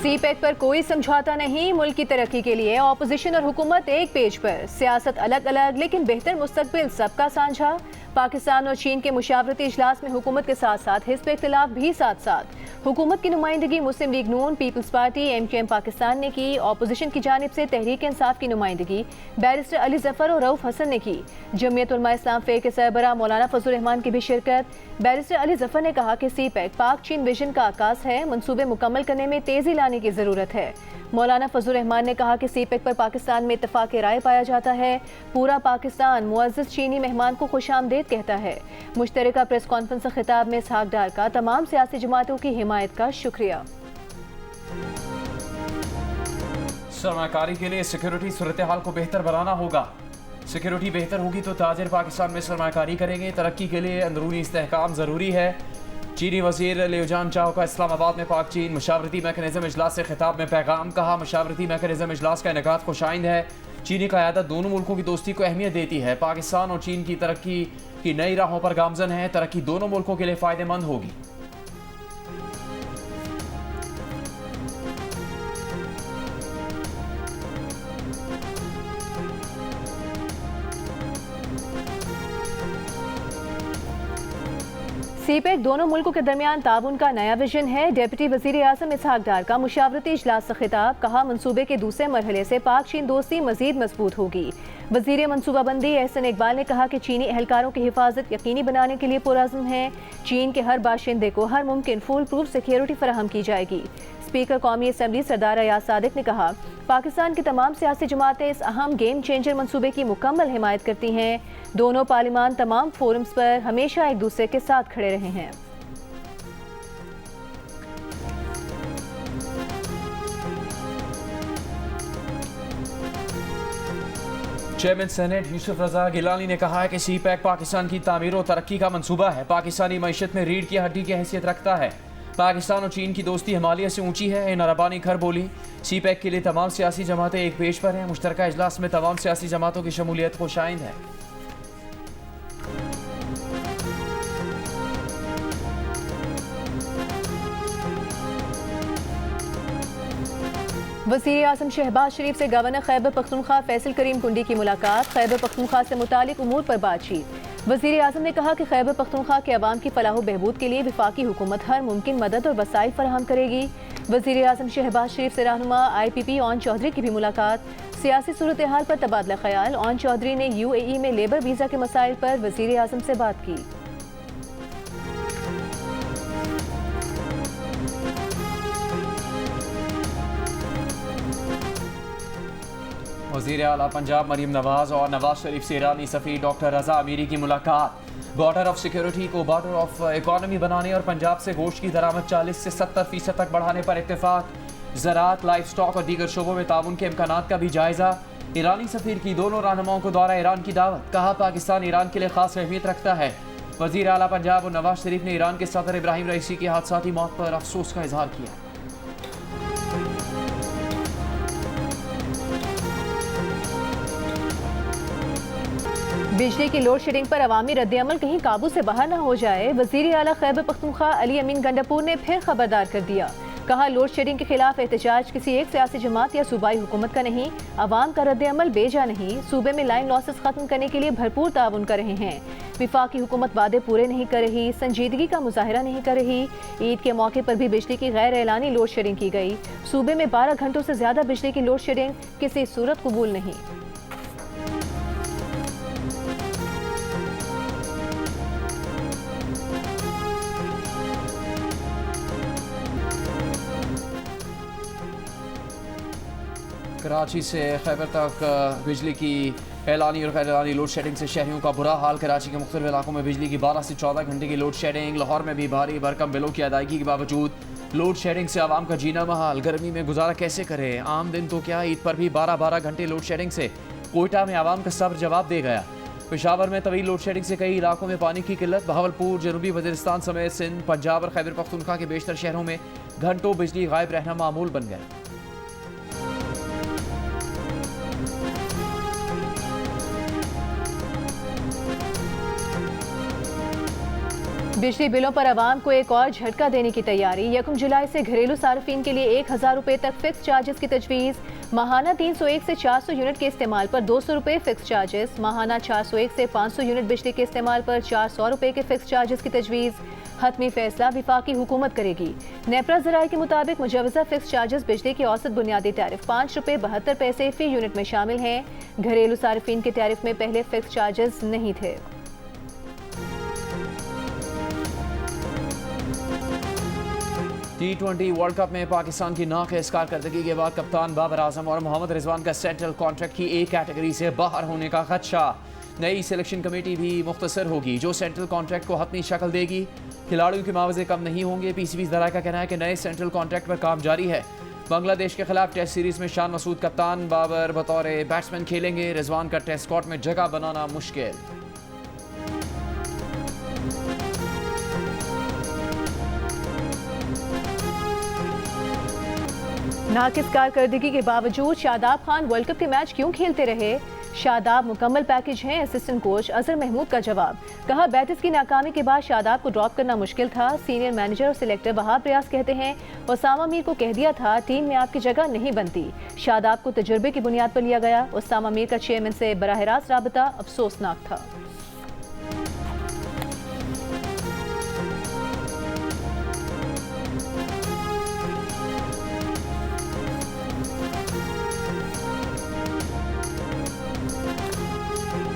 CPEC पर कोई समझौता नहीं, मुल्क की तरक्की के लिए ऑपोजिशन और हुकूमत एक पेज पर, सियासत अलग अलग लेकिन बेहतर मुस्तकबिल सबका साझा। पाकिस्तान और चीन के मुशावरती इजलास में हुकूमत के साथ साथ हिज़्ब इख्तिलाफ भी साथ साथ। हुकूमत की नुमाइंदगी मुस्लिम लीग नून, पीपल्स पार्टी, MQM पाकिस्तान ने की। ऑपोजिशन की जानिब से तहरीक इंसाफ की नुमाइंदगी बैरिस्टर अली जफर और रऊफ हसन ने की। जमीयत उलमा इस्लाम फ़े के सरबराह मौलाना फजल रहमान की भी शिरकत। बैरिस्टर अली जफर ने कहा कि सीपैक पाक चीन विजन का आकाश है, मनसूबे मुकम्मल करने में तेजी लाने की ज़रूरत है। मौलाना फजल रहमान ने कहा कि सीपैक पर पाकिस्तान में इत्तफाक राय पाया जाता है। पूरा पाकिस्तान मुअज़्ज़ज़ चीनी मेहमान को खुशामदीद कहता है। मुश्तरका प्रेस कॉन्फ्रेंस खिताब में इसहाक डार का तमाम सियासी जमातों की हिमायत का शुक्रिया। सरमाकारी के लिए सिक्योरिटी सूरत हाल को बेहतर बनाना होगा। सिक्योरिटी बेहतर होगी तो ताजिर पाकिस्तान में सरमाकारी करेंगे। तरक्की के लिए अंदरूनी इस्तेहकाम ज़रूरी है। चीनी वज़ीर लियूजान चाओ का इस्लामाबाद में पाक चीन मशावरती मैकेनिज़्म इजलास से खिताब में पैगाम। कहा, मशावरती मैकेनिज़्म इजलास का इनेकाद खुशाइंद है। चीनी क़यादत दोनों मुल्कों की दोस्ती को अहमियत देती है। पाकिस्तान और चीन की तरक्की की नई राहों पर गामजन है। तरक्की दोनों मुल्कों के लिए फ़ायदेमंद होगी। सीपैक दोनों मुल्कों के दरमियान ताउन का नया विजन है। डिप्टी वज़ीर आज़म इसहाक डार का मुशावरती इजलास से खिताब। कहा, मनसूबे के दूसरे मरहले से पाक चीन दोस्ती मजीद मजबूत होगी। वज़ीर मनसूबाबंदी एहसन इकबाल ने कहा कि चीनी एहलकारों की हिफाजत यकीनी बनाने के लिए पुरअज़्म है। चीन के हर बाशिंदे को हर मुमकिन फुल प्रूफ सिक्योरिटी फराहम की जाएगी। स्पीकर कौमी असम्बली सरदार अयाज सादिक ने कहा, पाकिस्तान की तमाम सियासी जमातें इस अहम गेम चेंजर मनसूबे की मुकम्मल हिमायत करती हैं। दोनों पार्लिमान तमाम फोरम्स पर हमेशा एक दूसरे के साथ खड़े रहे हैं। चेयरमैन सेनेट यूसुफ रजा गिलानी ने कहा है कि सीपैक पाकिस्तान की तामीर और तरक्की का मंसूबा है। पाकिस्तानी मईशत में रीढ़ की हड्डी की हैसियत रखता है। पाकिस्तान और चीन की दोस्ती हिमालय से ऊंची है। इन अरबानी खर बोली, सीपैक के लिए तमाम सियासी जमातें एक पेज पर हैं। मुश्तरका इजलास में तमाम सियासी जमातों की शमूलियत खुशाइंद है। वज़ीर आज़म शहबाज शरीफ से गवर्नर खैबर पख्तूनख्वा फैसल करीम कुंडी की मुलाकात। खैबर पख्तूनख्वा से मुतालिक उमूर पर बातचीत। वज़ीर आज़म ने कहा कि खैबर पख्तूनख्वा के अवाम की फलाह व बहबूद के लिए वफाकी हुकूमत हर मुमकिन मदद और वसाइल फराहम करेगी। वज़ीर आज़म शहबाज शरीफ से रहनुमा IPP ओन चौधरी की भी मुलाकात। सियासी सूरत हाल पर तबादला ख्याल। ओन चौधरी ने UAE में लेबर वीज़ा के मसाइल पर वज़ीर आज़म से बात की। वज़ीर आला पंजाब मरीम नवाज और नवाज शरीफ से ईरानी सफ़ीर डॉक्टर रजा अमीरी की मुलाकात। बॉर्डर ऑफ सिक्योरिटी को बॉर्डर ऑफ इकॉनमी बनाने और पंजाब से गोश्त की दरामद 40 से 70% तक बढ़ाने पर इत्तेफाक। ज़राअत, लाइफ स्टॉक और दीगर शोबों में ताउन के इम्कानात का भी जायज़ा। ईरानी सफ़ीर की दोनों रहनुमाओं को दौरा ईरान की दावत। कहा, पाकिस्तान ईरान के लिए खास अहमियत रखता है। वज़ीर आला पंजाब और नवाज शरीफ ने ईरान के सदर इब्राहिम रईसी की हादसाती मौत पर अफसोस का इजहार किया। बिजली की लोड शेडिंग पर अवामी रद्द-ए-अमल कहीं काबू से बाहर न हो जाए। वज़ीर आला खैबर पख्तूनख्वा अली अमीन गंडापुर ने फिर खबरदार कर दिया। कहा, लोड शेडिंग के खिलाफ एहतजाज किसी एक सियासी जमात या सूबाई हुकूमत का नहीं, अवाम का रद्द-ए-अमल बेजा नहीं। सूबे में लाइन लॉसेस खत्म करने के लिए भरपूर ताउन कर रहे हैं। विफाकी हुकूमत वादे पूरे नहीं कर रही, संजीदगी का मुजाहरा नहीं कर रही। ईद के मौके पर भी बिजली की गैर एलानी लोड शेडिंग की गई। सूबे में 12 घंटों से ज्यादा बिजली की लोड शेडिंग किसी सूरत कबूल नहीं। कराची से खैबर तक बिजली की एलानी और गैर एलानी लोड शेडिंग से शहरियों का बुरा हाल। कराची के मुख्तलिफ इलाकों में बिजली की 12 से 14 घंटे की लोड शेडिंग। लाहौर में भी भारी भरकम बिलों की अदायगी के बावजूद लोड शेडिंग से आवाम का जीना महाल। गर्मी में गुजारा कैसे करें? आम दिन तो क्या, ईद पर भी 12-12 घंटे लोड शेडिंग से कोयटा में आवाम का सब्र जवाब दे गया। पेशावर में तवील लोड शेडिंग से कई इलाकों में पानी की किल्लत। बहावलपुर, जनूबी वज़ीरिस्तान समेत सिंध, पंजाब और खैबर पख्तूनख्वा के बेशतर शहरों में घंटों बिजली गायब रहना मामूल बन गया। बिजली बिलों पर आवाम को एक और झटका देने की तैयारी। 1 जुलाई से घरेलू सार्फिन के लिए 1000 रुपए तक फिक्स चार्जेस की तजवीज़। माहाना 301 से 400 यूनिट के इस्तेमाल पर 200 रुपए फिक्स चार्जेस। माहाना 401 से 500 यूनिट बिजली के इस्तेमाल पर 400 रुपए के फिक्स चार्जेस की तजवीज़। हतमी फैसला विफाकी हुकूमत करेगी। नेपरा ज़राए के मुताबिक मुजवजा फिक्स चार्जेस बिजली की औसत बुनियादी टैरिफ 5 रुपए 72 पैसे फी यूनिट में शामिल हैं। घरेलू सार्फिन के टैरिफ में पहले फिक्स चार्जेस नहीं थे। T20 वर्ल्ड कप में पाकिस्तान की नाक़िस कारकर्दगी के बाद कप्तान बाबर आजम और मोहम्मद रिजवान का सेंट्रल कॉन्ट्रैक्ट की एक कैटेगरी से बाहर होने का खदशा। नई सिलेक्शन कमेटी भी मुख्तसर होगी जो सेंट्रल कॉन्ट्रैक्ट को हतमी शक्ल देगी। खिलाड़ियों के मुआवजे कम नहीं होंगे। PCB ज़राए का कहना है कि नए सेंट्रल कॉन्ट्रैक्ट पर काम जारी है। बांग्लादेश के खिलाफ टेस्ट सीरीज में शान मसूद कप्तान, बाबर बतौर बैट्समैन खेलेंगे। रिजवान का टेस्ट स्क्वाड में जगह बनाना मुश्किल। नाकिस कारकर्दगी के बावजूद शादाब खान वर्ल्ड कप के मैच क्यों खेलते रहे? शादाब मुकम्मल पैकेज हैं, असिस्टेंट कोच अजहर महमूद का जवाब। कहा बैटिस की नाकामी के बाद शादाब को ड्रॉप करना मुश्किल था। सीनियर मैनेजर और सिलेक्टर वहाब रियाज कहते हैं उसामा मीर को कह दिया था टीम में आपकी जगह नहीं बनती। शादाब को तजुर्बे की बुनियाद पर लिया गया। उसामा मीर का चेयरमैन से बराह रास्त राबता अफसोसनाक था।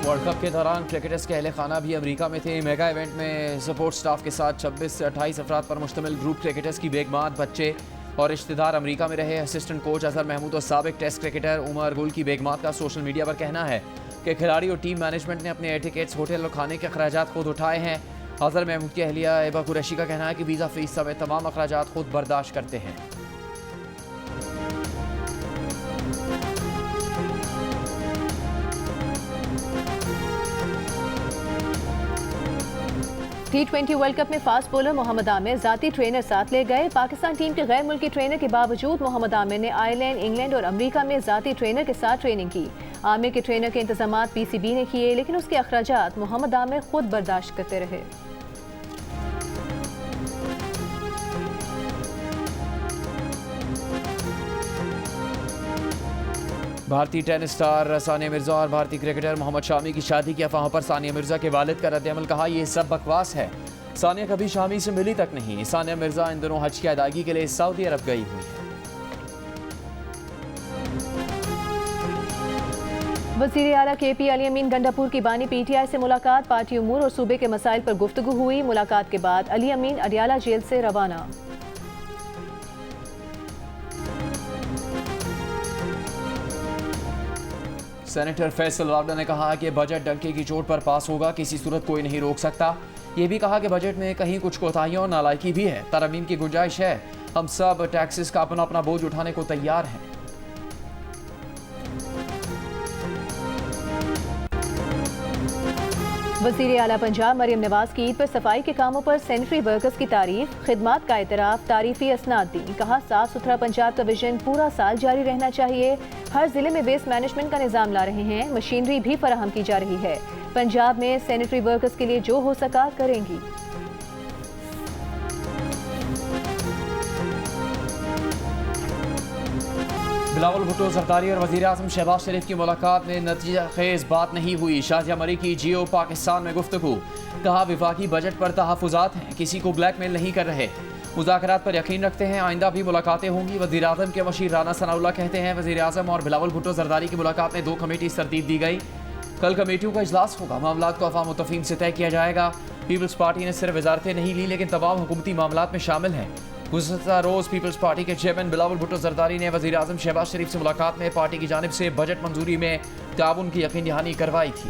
वर्ल्ड कप के दौरान क्रिकेटर्स के अहले खाना भी अमेरिका में थे। मेगा इवेंट में सपोर्ट स्टाफ के साथ 26 से 28 अफराद पर मुश्तमिल ग्रुप क्रिकेटर्स की बेगमात, बच्चे और रिश्तेदार अमेरिका में रहे। असिस्टेंट कोच अजहर महमूद और साबिक टेस्ट क्रिकेटर उमर गुल की बेगमात का सोशल मीडिया पर कहना है कि खिलाड़ी और टीम मैनेजमेंट ने अपने एयर टिकट्स, होटल और खाने के अखराजात खुद उठाए हैं। अजहर महमूद की अहलिया एबा कुरैशी का कहना है कि वीज़ा फीस समेत तमाम अखराजात खुद बर्दाश्त करते हैं। T20 वर्ल्ड कप में फास्ट बॉलर मोहम्मद आमिर जाती ट्रेनर साथ ले गए। पाकिस्तान टीम के गैर मुल्की ट्रेनर के बावजूद मोहम्मद आमिर ने आयरलैंड, इंग्लैंड और अमेरिका में जाती ट्रेनर के साथ ट्रेनिंग की। आमिर के ट्रेनर के इंतजामात PCB ने किए, लेकिन उसके अखराजात मोहम्मद आमिर खुद बर्दाश्त करते रहे। भारतीय टेनिस स्टार सानिया मिर्जा और भारतीय क्रिकेटर मोहम्मद शामी की शादी की अफवाहों पर सानिया मिर्जा के वालिद का रद्द-ए-अमल। कहा यह सब बकवास है। सानिया कभी शामी से मिली तक नहीं। सानिया मिर्जा इन दिनों हज की अदायगी के लिए सऊदी अरब गई हुई है। वज़ीर आला KP अली अमीन गंडापुर की बानी PTI से मुलाकात। पार्टी उमूर और सूबे के मसाइल पर गुफ्तगू हुई। मुलाकात के बाद अली अमीन अडियाला जेल से रवाना। सेनेटर फैसल वावड़ा ने कहा कि बजट डंके की चोट पर पास होगा, किसी सूरत कोई नहीं रोक सकता। ये भी कहा कि बजट में कहीं कुछ कोताहियों और नालायकी भी है। तरमीम की गुंजाइश है। हम सब टैक्सेस का अपना अपना बोझ उठाने को तैयार हैं। वज़ीर आला पंजाब मरियम नवाज की ईद पर सफाई के कामों पर सैनिटरी वर्कर्स की तारीफ, खिदमात का एतराफ़, तारीफी असनाद दी। कहा साफ सुथरा पंजाब का विजन पूरा साल जारी रहना चाहिए। हर जिले में वेस्ट मैनेजमेंट का निज़ाम ला रहे हैं। मशीनरी भी फराहम की जा रही है। पंजाब में सैनिटरी वर्कर्स के लिए जो हो सका करेंगी। बिलावल भुट्टो जरदारी और वज़ीर आज़म शहबाज शरीफ की मुलाकात में नतीजा खेज बात नहीं हुई। शाजिया मरी की जियो पाकिस्तान में गुफ्तगू। कहा विफाकी बजट पर तहफ़्फ़ुज़ात हैं, किसी को ब्लैकमेल नहीं कर रहे, मुज़ाकरात पर यकीन रखते हैं, आइंदा भी मुलाकातें होंगी। वज़ीर आज़म के मशीर राना सनाउल्लाह कहते हैं वज़ीर आज़म और बिलावल भुट्टो जरदारी की मुलाकात में 2 कमेटी तरतीब दी गई। कल कमेटियों का इजलास होगा। मामलात को अवाम मुतफ़ीम से तय किया जाएगा। पीपल्स पार्टी ने सिर्फ वजारतें नहीं ली, लेकिन तमाम हुकूमती मामलात में शामिल हैं। गुज़श्ता रोज़ पीपल्स पार्टी के चेयरमैन बिलावल भुट्टो जरदारी ने वज़ीर आज़म शहबाज शरीफ से मुलाकात में पार्टी की जानिब से बजट मंजूरी में ताउन की यकीन दहानी करवाई थी।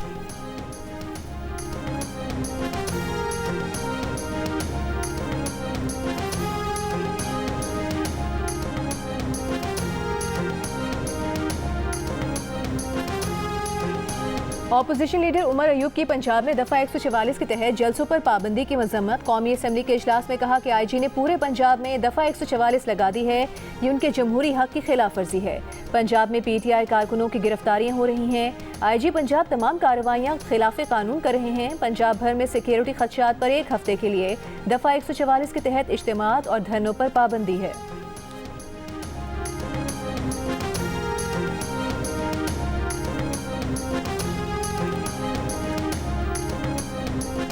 ऑपोजिशन लीडर उमर अयूब की पंजाब में दफा 144 के तहत जलसों पर पाबंदी की मजम्मत। कौमी असम्बली के इजलास में कहा कि IG ने पूरे पंजाब में दफा 144 लगा दी है, ये उनके जमहूरी हक की खिलाफ वर्जी है। पंजाब में PTI कारकुनों की गिरफ्तारियां हो रही हैं। IG पंजाब तमाम कार्रवाइयां खिलाफ कानून कर रहे हैं। पंजाब भर में सिक्योरिटी खदशात पर एक हफ्ते के लिए दफा 144 के तहत इज्तिमात और धरनों पर पाबंदी है।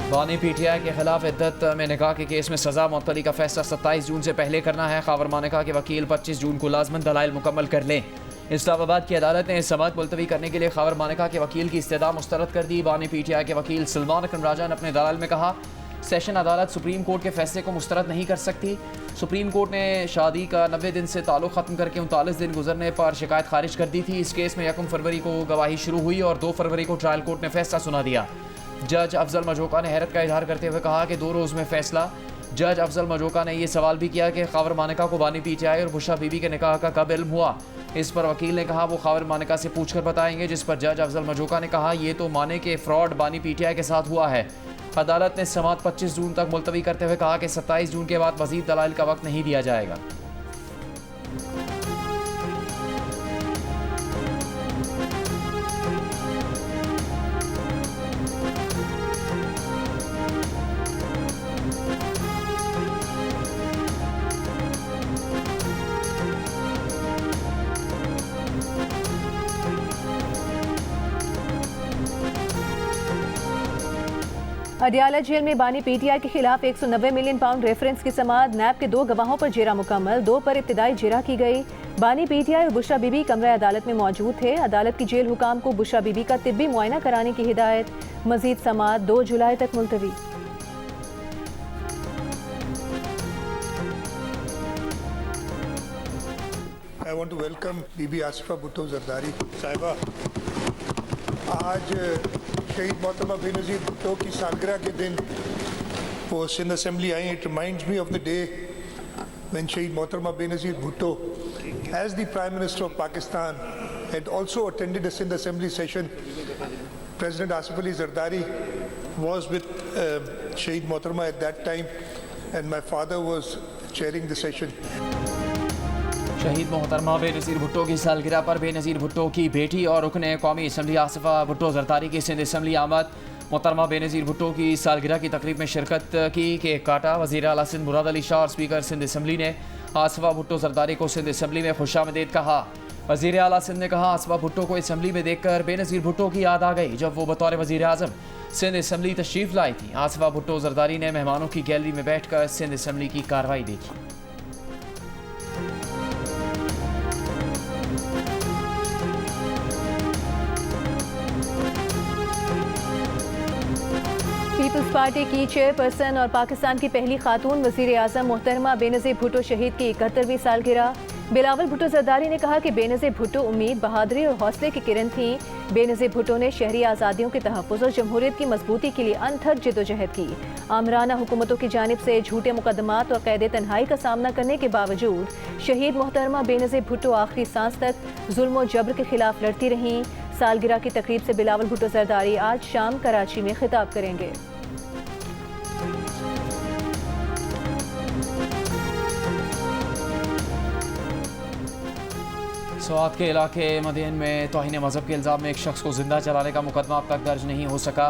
बानी PTI के खिलाफ इद्दत में निकाह के केस में सजा मुअत्तली का फैसला 27 जून से पहले करना है। खावर मानेका के वकील 25 जून को लाजमन दलाइल मुकम्मल कर लें। इस्लामाबाद की अदालत ने समाअत मुलतवी करने के लिए खावर मानेका के वकील की इस्तदा मुस्तरद कर दी। बानी PTI के वकील सलमान अकरम राजा ने अपने दलाइल में कहा, सेशन अदालत सुप्रीम कोर्ट के फैसले को मुस्तरद नहीं कर सकती। सुप्रीम कोर्ट ने शादी का 90 दिन से ताल्लुक ख़त्म करके 39 दिन गुजरने पर शिकायत खारिज कर दी थी। इस केस में 1 फरवरी को गवाही शुरू हुई और 2 फरवरी को ट्रायल कोर्ट ने फैसला सुना दिया। जज अफजल मजोका ने हैरत का इजहार करते हुए कहा कि 2 रोज़ में फैसला। जज अफजल मजोका ने यह सवाल भी किया कि खावर मानेका को बानी PTI और बुशरा बीबी के निकाह का कब इल्म हुआ। इस पर वकील ने कहा वो खावर मानेका से पूछकर बताएंगे, जिस पर जज अफजल मजोका ने कहा यह तो माने के फ्रॉड बानी PTI के साथ हुआ है। अदालत ने समाअत 25 जून तक मुलतवी करते हुए कहा कि 27 जून के बाद मजीद दलाइल का वक्त नहीं दिया जाएगा। अडियाला जेल में बानी PTI के खिलाफ 190 मिलियन पाउंड रेफरेंस की समाअत। नैब के 2 गवाहों पर जेरा मुकम्मल, 2 पर इब्तिदाई जेरा की गई। बानी PTI और बुशरा बीबी कमरा अदालत में मौजूद थे। अदालत की जेल हुकाम को बुशरा बीबी का तिब्बी मुआयना कराने की हिदायत। मजीद समाअत 2 जुलाई तक मुलतवी। I want to welcome बीबी आसिफा भुट्टो जरदारी साहिबा। आज शहीद मोहतरमा बेनज़ीर भुट्टो की सालगिरह के दिन वो सिंध असेंबली आई। It reminds me of the day when शहीद मोहतरमा Benazir Bhutto as the Prime Minister of Pakistan had also attended a Sindh Assembly session. President Asif Ali Zardari was with Shaheed Mohtरमा at that time and my father was chairing the session. शहीद मोहतरमा बेनज़ीर भुट्टो की सालगिरह पर बेनज़ीर भुट्टो की बेटी और रुकन कौमी असम्बली आसिफा भुट्टो जरदारी की सिंध असम्बली आमद। मोहतरमा बेनज़ीर भुट्टो की सालगिरह की तकरीब में शिरकत की, केक काटा। वज़ीर आला सिंध मुराद अली शाह और स्पीकर सिंध असम्बली ने आसिफा भुट्टो जरदारी को सिंध असम्बली में खुशामदीद कहा। वज़ीर आला सिंध ने कहा आसिफा भुट्टो को असम्बली में देखकर बेनज़ीर भुट्टो की याद आ गई जब वो बतौर वज़ीर आज़म सिंध असम्बली तशरीफ़ लाई थी। आसिफा भुट्टो जरदारी ने मेहमानों की गैलरी में बैठकर सिंध असम्बली की कार्रवाई देखी। पीपल्स पार्टी की चेयरपर्सन और पाकिस्तान की पहली खातून वज़ीर आज़म मोहतरमा बेनज़ीर भुट्टो शहीद की 71वीं सालगिरह। बिलावल भुट्टो जरदारी ने कहा कि बेनज़ीर भुट्टो उम्मीद, बहादुरी और हौसले की किरण थी। बेनज़ीर भुट्टो ने शहरी आज़ादियों के तहफ़्फ़ुज़ और जमहूरियत की मजबूती के लिए अनथक जदोजहद की। आमराना हुकूमतों की जानिब से झूठे मुकदमात और कैद तन्हाई का सामना करने के बावजूद शहीद मोहतरमा बेनज़ीर भुट्टो आखिरी सांस तक जुल्म और जबर के खिलाफ लड़ती रहीं। सालगिरह की तकरीब से बिलावल भुट्टो जरदारी आज शाम कराची में खिताब करेंगे। स्वात के इलाके मदीन में तौहीन मज़हब के इल्ज़ाम में एक शख्स को जिंदा जलाने का मुकदमा अब तक दर्ज नहीं हो सका।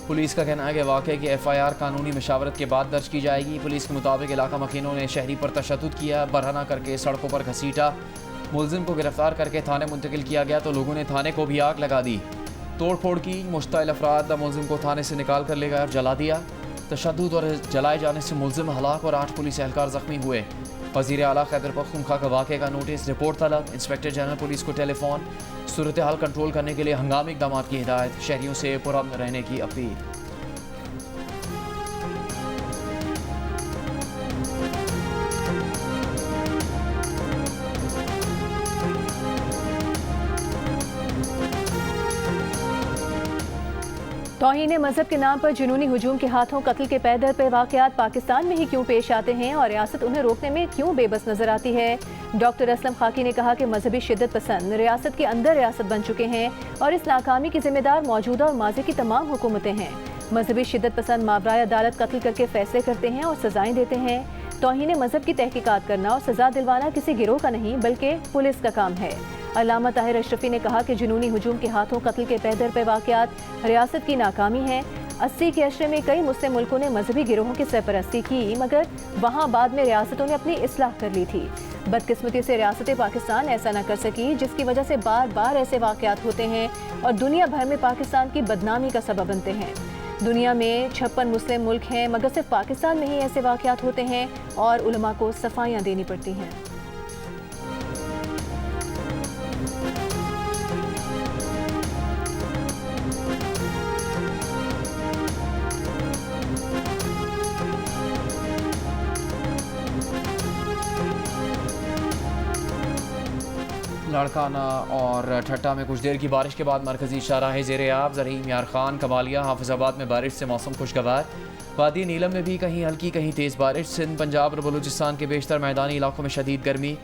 पुलिस का कहना है कि वाक़े की FIR कानूनी मशावरत के बाद दर्ज की जाएगी। पुलिस के मुताबिक इलाका मकीनों ने शहरी पर तशद्दुद किया, बरहना करके सड़कों पर घसीटा। मुलजिम को गिरफ्तार करके थाने मुंतकिल किया गया तो लोगों ने थाने को भी आग लगा दी। तोड़ फोड़ की। मुश्तइल अफराद मुलजिम को थाने से निकाल कर ले गए और जला दिया। तशद्दुद और जलाए जाने से मुलजिम हलाक और 8 पुलिस एहलकार जख्मी हुए। वज़ीर आला खैबर पख्तूनख्वा का वाक़े का नोटिस, रिपोर्ट तलब। इंस्पेक्टर जनरल पुलिस को टेलीफोन। सूरत हाल कंट्रोल करने के लिए हंगामी इक़दाम की हिदायत। शहरियों से पुरअमन रहने की अपील। तौहीन मजहब के नाम पर जुनूनी हुजूम के हाथों कत्ल के पैदर पे वाक़यात पाकिस्तान में ही क्यों पेश आते हैं और रियासत उन्हें रोकने में क्यों बेबस नजर आती है। डॉक्टर असलम खाकी ने कहा कि मजहबी शिद्दत पसंद रियासत के अंदर रियासत बन चुके हैं और इस नाकामी की जिम्मेदार मौजूदा और माजी की तमाम हुकूमतें हैं। मजहबी शिद्दत पसंद मावराए अदालत कत्ल करके फैसले करते हैं और सजाएं देते हैं। तौहीन मजहब की तहकीकात करना और सजा दिलवाना किसी गिरोह का नहीं बल्कि पुलिस का काम है। अल्लामा ताहिर अशरफी ने कहा कि जुनूनी हुजूम के हाथों कत्ल के पैदर पे वाक़यात रियासत की नाकामी है। 80 के अशरे में कई मुस्लिम मुल्कों ने मजहबी गिरोहों की सरपरस्ती की मगर वहाँ बाद में रियासतों ने अपनी इस्लाह कर ली थी। बदकिस्मती से रियासत पाकिस्तान ऐसा न कर सकी जिसकी वजह से बार बार ऐसे वाक़यात होते हैं और दुनिया भर में पाकिस्तान की बदनामी का सबब बनते हैं। दुनिया में 56 मुस्लिम मुल्क हैं मगर सिर्फ पाकिस्तान में ही ऐसे वाक़यात होते हैं और उलमा को सफाइयाँ देनी पड़ती हैं। लाड़काना और ठट्टा में कुछ देर की बारिश के बाद मरकजी शाहराह ज़ेर-ए-आब ज़रीम यार खान कमालिया हाफिज़ाबाद में बारिश से मौसम खुशगवार। वादी नीलम में भी कहीं हल्की कहीं तेज़ बारिश। सिंध पंजाब और बलूचिस्तान के बेशतर मैदानी इलाकों में शदीद गर्मी।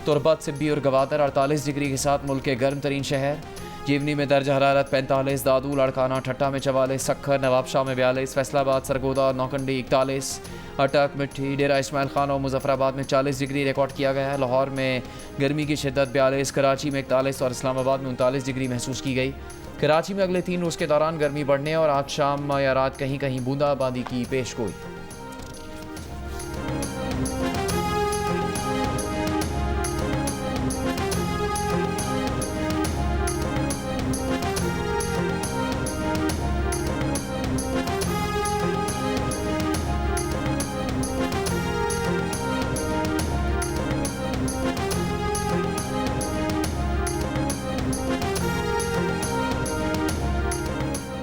तुरबत सिब्बी और गवादर 48 डिग्री के साथ मुल्क के गर्म तरीन शहर। जीवनी में दर्ज हरारत 45, दादू लाड़काना ठट्टा में 44, सखर नवाबशाह में 42, फैसलाबाद सरगोदा और नौकंडी 41, अटक मिट्टी डेरा इस्माइल खान और मुजफ्फराबाद में 40 डिग्री रिकॉर्ड किया गया है। लाहौर में गर्मी की शिद्दत 42, कराची में 41 और इस्लामाबाद में 39 डिग्री महसूस की गई। कराची में अगले 3 रोज़ के दौरान गर्मी बढ़ने और आज शाम या रात कहीं कहीं बूंदाबांदी की पेशगोई।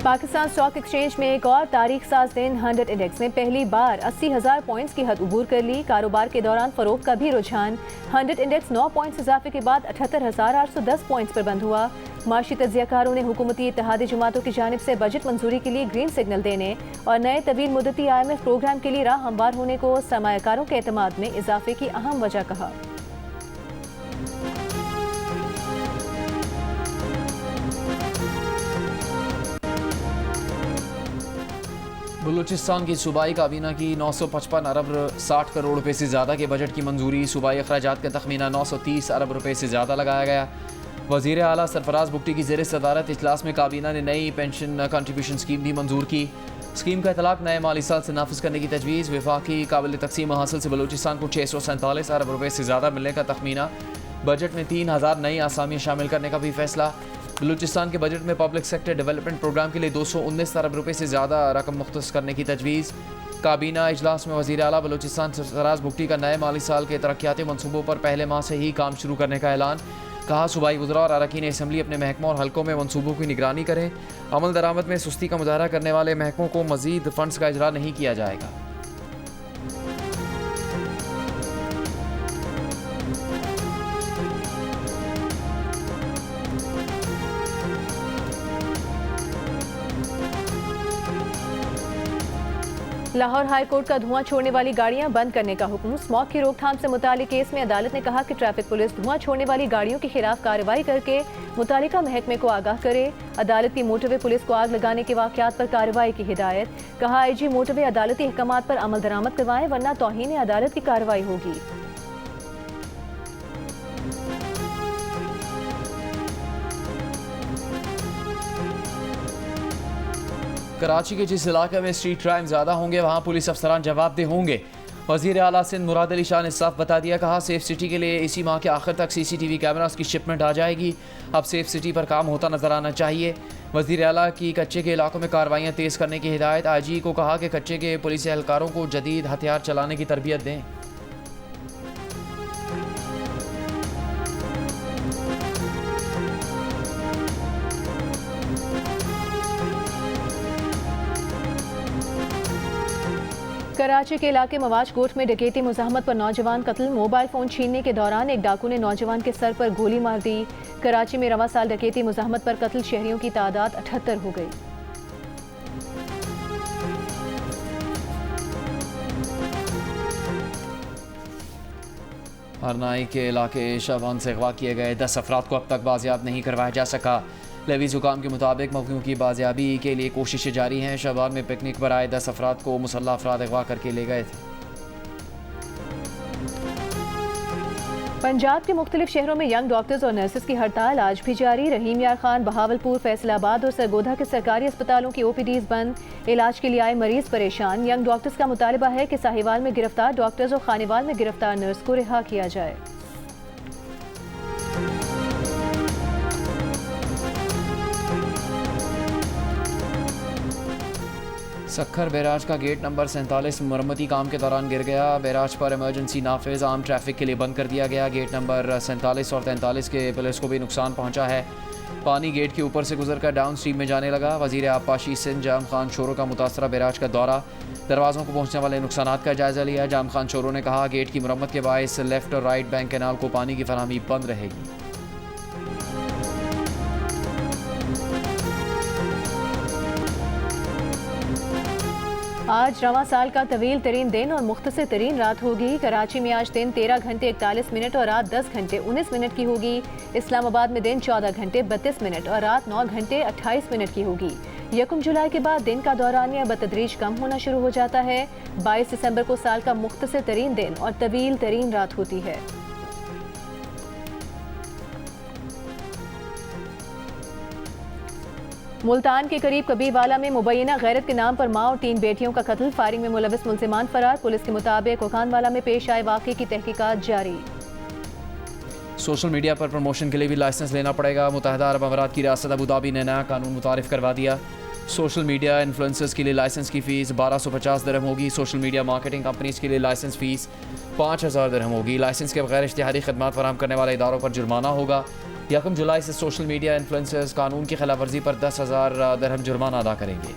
पाकिस्तान स्टॉक एक्सचेंज में एक और तारीख साज दिन 100 इंडेक्स ने पहली बार 80,000 पॉइंट्स की हद उबूर कर ली। कारोबार के दौरान फरोख्त का भी रुझान। 100 इंडेक्स 9 पॉइंट्स इजाफे के बाद 78,810 पॉइंट्स पर बंद हुआ। माशी तज्जियाकारों ने हुकूमती इत्तेहादी जमातों की जानिब से बजट मंजूरी के लिए ग्रीन सिग्नल देने और नए तवील मुद्दती IMF प्रोग्राम के लिए राह हमवार होने को सरमायाकारों के एतमाद में इजाफे की अहम वजह कहा। बलूचिस्तान की सूबाई काबीना की 955 अरब 60 करोड़ रुपए से ज़्यादा के बजट की मंजूरी। सूबाई अखराजात का तखमीना 930 अरब रुपए से ज़्यादा लगाया गया। वज़ीर आला सरफराज बुगटी की ज़ेर सदारत इजलास में काबीना ने नई पेंशन कंट्रीब्यूशन स्कीम भी मंजूर की। स्कीम का इतलाक नए माली साल से नाफिज करने की तजवीज़। वफाकी काबिल तकसीम हासिल से बलूचिस्तान को 647 अरब रुपए से ज़्यादा मिलने का तखमीना। बजट में 3000 नई आसामियाँ शामिल करने का भी फैसला। बलूचिस्तान के बजट में पब्लिक सेक्टर डेवलपमेंट प्रोग्राम के लिए 219 अरब रुपए से ज़्यादा रकम मुख्तस करने की तजवीज़। काबीना इजलास में वज़ीर आला बलूचिस्तान सरफराज बुगटी का नए माली साल के तरक्याती मनसूबों पर पहले माह से ही काम शुरू करने का ऐलान। कहा सूबाई वज़रा और अरकान असम्बली अपने महकमों और हल्कों में मनसूबों की निगरानी करें। अमल दरामद में सुस्ती का मुजाहरा करने वाले महकमों को मज़ीद फ़ंड्स का इजरा नहीं किया जाएगा। लाहौर हाई कोर्ट का धुआं छोड़ने वाली गाड़ियां बंद करने का हुक्म। स्मॉग की रोकथाम से मुतालिक केस में अदालत ने कहा कि ट्रैफिक पुलिस धुआं छोड़ने वाली गाड़ियों के खिलाफ कार्रवाई करके मुतालिका महकमे को आगाह करे। अदालत की मोटरवे पुलिस को आग लगाने के वाकयात पर कार्रवाई की हिदायत। कहा IG मोटरवे अदालती अहकामात पर अमल दरामद करवाएं वरना तौहीन अदालत की कार्रवाई होगी। कराची के जिस इलाके में स्ट्रीट क्राइम ज़्यादा होंगे वहाँ पुलिस अफसरान जवाबदेह होंगे। वज़ीर आला सिंध मुराद अली शाह ने साफ बता दिया। कहा सेफ सिटी के लिए इसी माह के आखिर तक CCTV कैमरास की शिपमेंट आ जाएगी। अब सेफ सिटी पर काम होता नजर आना चाहिए। वज़ीर आला की कच्चे के इलाकों में कार्रवाइयाँ तेज़ करने की हिदायत। IG को कहा कि कच्चे के पुलिस एहलकारों को जदीद हथियार चलाने की तरबियत दें। कराची के इलाके मवाज कोट में डकैती मुज़ाहमत पर नौजवान कत्ल। मोबाइल फ़ोन छीनने के दौरान एक डाकू ने नौजवान के सर पर गोली मार दी। कराची में रवा साल डकैती मुज़ाहमत पर कत्ल शहरियों की तादाद 78 हो गई। हरनाई के इलाके शबान से अगवा किए गए 10 अफराद को अब तक बाजियाब नहीं करवाया जा सका। लेवीज़ हुकाम के मुताबिक मखलूम की बाजियाबी के लिए कोशिशें जारी हैं। शबान में पिकनिक पर आए 10 अफराद को मुसल्लह अफराद अगवा करके ले गए थे। पंजाब के मुख्तलिफ शहरों में यंग डॉक्टर्स और नर्सेज की हड़ताल आज भी जारी। रहीम यार खान, बहावलपुर, फैसलाबाद और सरगोधा के सरकारी अस्पतालों की OPDs बंद। इलाज के लिए आए मरीज परेशान। यंग डॉक्टर्स का मुतालबा है कि साहिवाल में गिरफ्तार डॉक्टर्स और खानेवाल में गिरफ्तार नर्स को रिहा किया जाए। सक्खर बैराज का गेट नंबर 47 मरम्मती काम के दौरान गिर गया। बैराज पर इमरजेंसी नाफिज आम ट्रैफिक के लिए बंद कर दिया गया। गेट नंबर 47 और 43 के पुलिस को भी नुकसान पहुंचा है। पानी गेट के ऊपर से गुजरकर डाउन स्ट्रीम में जाने लगा। वजीर आबपाशी सिंध जाम खान शोरो का मुतासरा बैराज का दौरा, दरवाज़ों को पहुंचने वाले नुकसान का जायजा लिया। जाम खान शोरो ने कहा गेट की मरम्मत के बायस लेफ्ट और राइट बैंक कैनाल को पानी की फराहमी बंद रहेगी। आज रवां साल का तवील तरीन दिन और मुख्तसर तरीन रात होगी। कराची में आज दिन 13 घंटे 41 मिनट और रात 10 घंटे 19 मिनट की होगी। इस्लामाबाद में दिन 14 घंटे 32 मिनट और रात 9 घंटे 28 मिनट की होगी। 1 जुलाई के बाद दिन का दौरानिया बतदरीज कम होना शुरू हो जाता है। 22 दिसंबर को साल का मुख्तसर तरीन दिन और तवील तरीन रात होती है। मुल्तान के करीब कबीरवाला में मुबैना गैरत के नाम पर मां और 3 बेटियों का कत्ल। फायरिंग में मुलविस मुलजिमान फरार। पुलिस के मुताबिक ओखानवाला में पेश आए वाक़े की तहकीकात जारी। सोशल मीडिया पर प्रमोशन के लिए भी लाइसेंस लेना पड़ेगा। मुत्तहिदा अरब अमारात की रियासत अबू धाबी ने नया कानून मुतारिफ करवा दिया। सोशल मीडिया इन्फ्लुएंसर्स के लिए लाइसेंस की फ़ीस 1250 दिरहम होगी। सोशल मीडिया मार्केटिंग कंपनीज के लिए लाइसेंस फ़ीस 5000 दिरहम होगी। लाइसेंस के बगैर इश्तिहारी खदमात फराहम करने वाले इदारों पर जुर्माना होगा। 1 जुलाई से सोशल मीडिया इन्फ्लुएंसर्स कानून की खिलाफ वर्जी पर 10,000 दिरहम जुर्माना अदा करेंगे।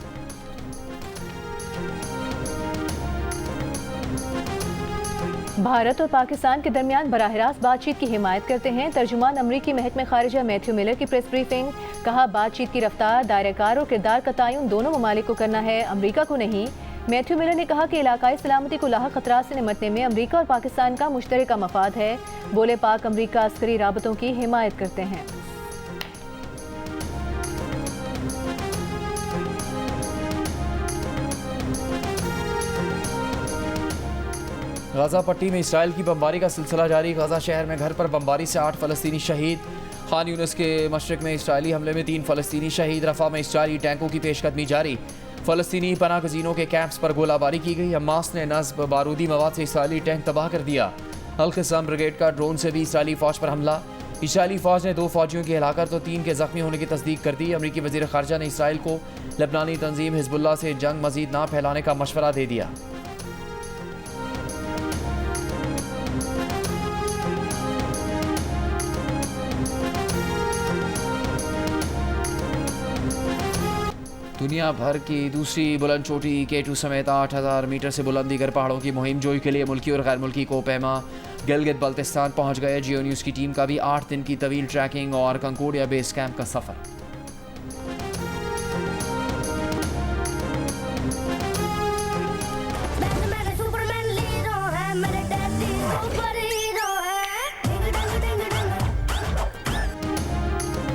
भारत और पाकिस्तान के दरमियान बराह रास्त बातचीत की हिमायत करते हैं। तर्जुमान अमरीकी महकमे खारिजा मैथ्यू मिलर की प्रेस ब्रीफिंग। कहा बातचीत की रफ्तार, दायरेकार और किरदार का तयन दोनों ममालिक को करना है, अमरीका को नहीं। मैथ्यू मिलर ने कहा कि इलाकाई सलामती को लाहक खतरात से निमटने में अमरीका और पाकिस्तान का मुश्तरका मफाद है। बोले पाक अमरीका अस्करी राबतों की हिमायत करते हैं। गाज़ा पट्टी में इसराइल की बमबारी का सिलसिला जारी। गाज़ा शहर में घर पर बमबारी से 8 फ़लस्तीनी शहीद। खान यूनिस के मशरक़ में इसराइली हमले में 3 फ़लस्तीनी शहीद। रफ़ा में इसराइली टैंकों की पेशकदमी जारी। फ़लस्तीनी पनाह गज़ीनों के कैंप्स पर गोलाबारी की गई। हमास ने नस्ब बारूदी मवाद से इसराइली टैंक तबाह कर दिया। अल-क़िस्साम ब्रिगेड का ड्रोन से भी इसराइली फ़ौज पर हमला। इसराइली फ़ौज ने 2 फ़ौजियों की हलाकत और 3 के ज़ख्मी होने की तस्दीक कर दी। अमरीकी वज़ीर ख़ारजा ने इसराइल को लबनानी तंजीम हिज़्बुल्लाह से जंग मज़ीद ना फैलाने का मशवरा दे दिया। दुनिया भर की दूसरी बुलंद चोटी K2 समेत 8000 मीटर से बुलंदी गर पहाड़ों की मुहिम जोई के लिए मुल्की और गैर मुल्की कोपैमा गिलगित बल्तिस्तान पहुंच गए। जियो न्यूज़ की टीम का भी 8 दिन की तवील ट्रैकिंग और कंकोडिया बेस कैंप का सफ़र।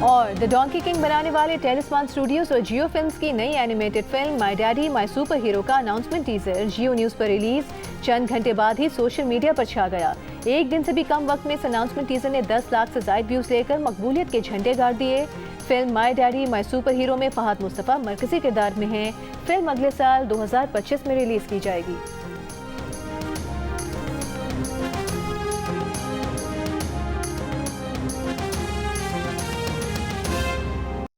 और द डोंकी किंग बनाने वाले टेलिस्मान स्टूडियोज और जियो फिल्म्स की नई animated film my daddy my super hero का अनाउंसमेंट टीजर जियो न्यूज़ पर रिलीज। चंद घंटे बाद ही सोशल मीडिया पर छा गया। 1 दिन से भी कम वक्त में इस अनाउंसमेंट टीजर ने 10 लाख से ज्यादा व्यूज लेकर मकबूलियत के झंडे गाड़ दिए। Film my daddy my super hero में फहद मुस्तफ़ा मरकजी किरदार में हैं। फिल्म अगले साल 2025 में रिलीज की जाएगी।